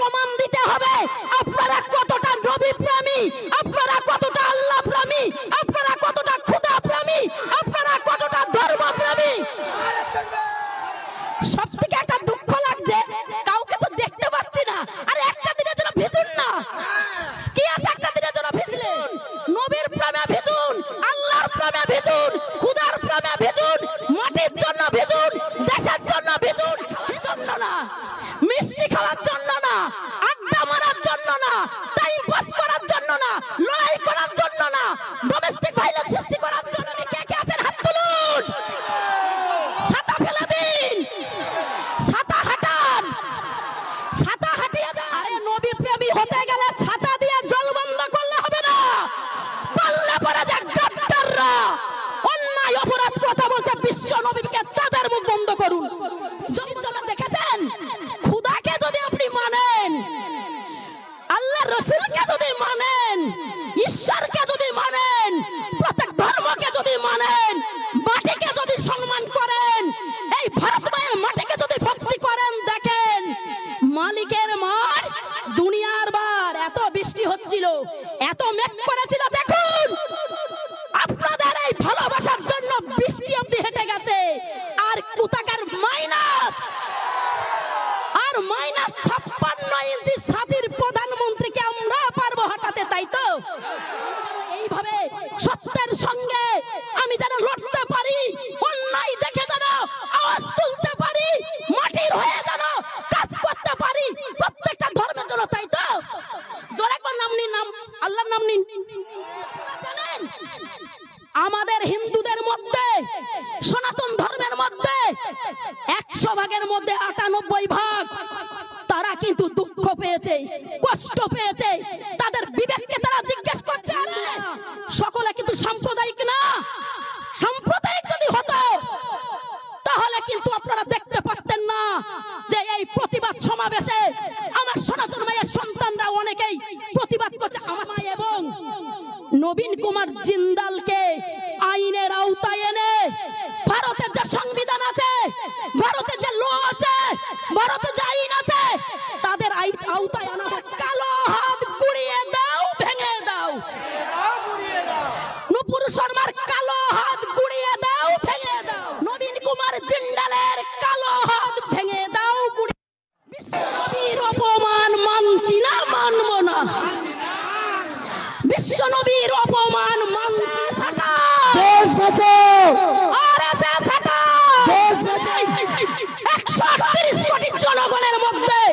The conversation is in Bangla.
প্রমাণ দিতে হবে আপনারা কতটা নবী প্রেমী, আপনারা কতটা আল্লাহ প্রেমী, আপনারা কতটা খোদা প্রেমী, আপনারা কতটা ধর্ম প্রেমী। সবথেকে একটা দুঃখ লাগছে, কাউকে তো দেখতে পাচ্ছি না। আরে একটা দিনের জন্য ভিজুন না, কি আছে একটা দিনের জন্য ভিজলেন? নবীর প্রেমে ভিজুন, আল্লাহর প্রেমে ভিজুন, খোদার প্রেমে ভিজুন, মাটির জন্য ভিজুন, দেশের জন্য ভিজুন। ভিজুন না মিষ্টি খাওয়ার জন্য না, আড্ডা মারার জন্য না, টাইম পাস করার জন্য না, লড়াই করার জন্য না, ডোমেস্টিক ভাইলেন্স সৃষ্টি করার জন্য। কে কে আছেন হাত তুলুন, ছাতা ফেলে দিন, ছাতা হাঁটান, ছাতা হাঁটিয়ে দেন। আরে নবী প্রেমী হতে গেলে ছাতা দিয়ে জল বন্ধ করলে হবে না। পাল্লা পড়ে যে গাদ্দাররা অন্যায় অপরাধ কথা বলছে বিশ্ব নবীকে, তাদের মুখ বন্ধ করুন। জনজনা দেখেছেন, খোদাকে যদি আপনি মানেন, আল্লাহ রসুলকে যদি মানেন, ঈশ্বরকে যদি মানেন, প্রত্যেক ধর্মকে যদি মানেন, মাটিকে যদি সম্মান করেন, এই ভারত মায়ের মাটিকে যদি ভক্তি করেন, দেখেন মালিকের মার দুনিয়ার বার। এত বৃষ্টি হচ্ছিল, এত মেঘ করেছিল, দেখুন আপনাদের এই ভালোবাসার জন্য বৃষ্টি অব্দি হেঁটে গেছে। আর কোথাকার মাইনাস, আর মাইনাস 56 ইঞ্চি ছাতির প্রধানমন্ত্রীকে আমরা পারবো হটাতে, তাই তো? এইভাবে সত্যের সঙ্গে আমি যেন লড়তে পারি, অন্যায় দেখে যেন আওয়াজ তুলতে পারি, মাটির হয়ে যেন কাজ করতে পারি প্রত্যেকটা ধর্মের জন্য, তাই তো? জোরে একবার নাম নিন, নাম আল্লাহর নাম নিন। জানেন আমাদের হিন্দুদের মধ্যে, সনাতন ধর্মের মধ্যে 100 ভাগের মধ্যে 98 ভাগ তারা কিন্তু দুঃখ পেয়েছে, কষ্ট পেয়েছে। তাদের বিবেককে তারা জিজ্ঞেস করছে। সকলে কিন্তু সাম্প্রদায়িক না। সাম্প্রদায়িক যদি হতো তাহলে কিন্তু আপনারা দেখতে পারতেন না যে এই প্রতিবাদ সমাবেশে আমার সনাতন মায়ের সন্তানরা অনেকেই প্রতিবাদ করছে। আমার মা এবং নবীন কুমার জিন্দালকে আইনের আওতায় এনে, ভারতের যে সংবিধান আছে, ভারতের যে ল আছে, ভারতের যে আইন আছে, তাদের আওতায় আনা। কালো হাত গুড়িয়ে দাও, ভেঙে দাও। নুপুর শর্মার কালো হাত গুড়িয়ে দাও, ভেঙে দাও। নবীন কুমার জিন্দালের কালো হাত ভেঙে দাও, বিশ্বনবীর অপমান মানছি না, মানব না। বিশ্বনবীর অপমান